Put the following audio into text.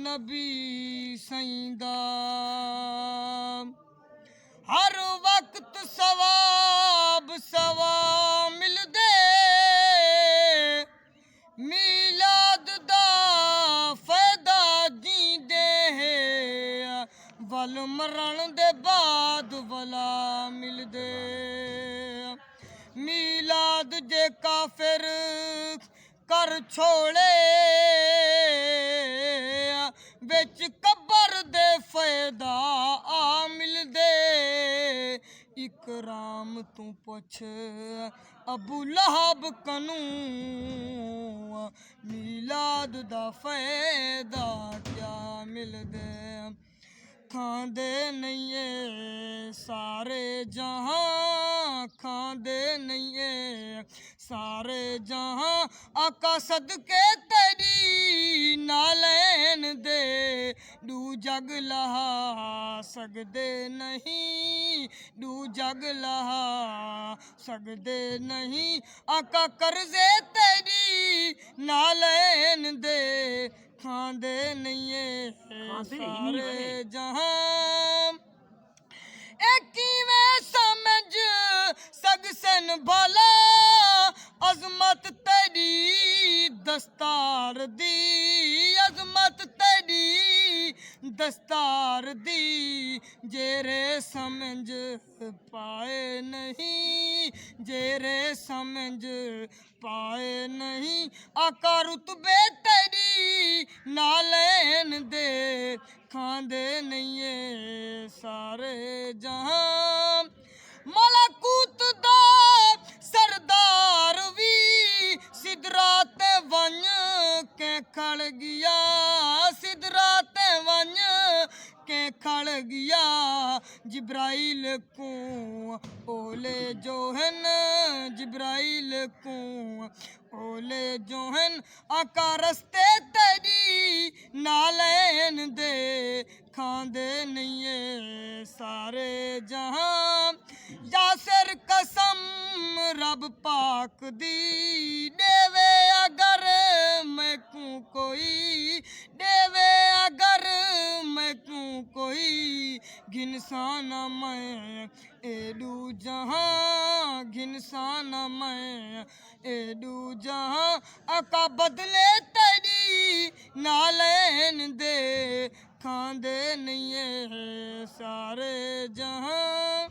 नबी सईंदा हर वक्त सवाब सवाब मिलदे मीलाद दा फायदा जींदे वल मरण दे बाद वला मिलदे मीलाद जे काफिर कर छोड़े बिच कबर दे फायदा आ मिलदे इकराम तू पुछ अबू लहब कनू मीलाद दा फायदा क्या मिलदे खांदे नहीं सारे जहां खांदे नहीं सारे जहां आका सदके तेरी नालैन दे दू जग लहा सकदे नहीं दू जग लहा सकदे नहीं आका कर्जे तेरी नालैन दे खांदे नहीं सारे जहां किवें समझ सकसन भला अजमत तेरी दस्तार दी अजमत तेरी दस्तार दी जेरे समझ पाए नहीं जेरे समझ पाए नहीं आका रुतबे तेरी नालैन दे खांदे नहीं सारे जहां मलकूत दा सरदार भी सिदरात वन के खड़ गया सिदरात वन के खड़ गया जिब्राइल को ओले जोहन जिब्राइल को ओले जोहन आका रस्ते तेरी नालैन दे खांदे नहीं सारे जहां यासिर कसम रब पाक दी देवे अगर मैं को कोई देवे अगर मैं को कोई घिनसान मैं एडू जहां घिनसान मैं एडू जहां आका बदले तेरी नालैन दे खांदे नहीं सारे जहां।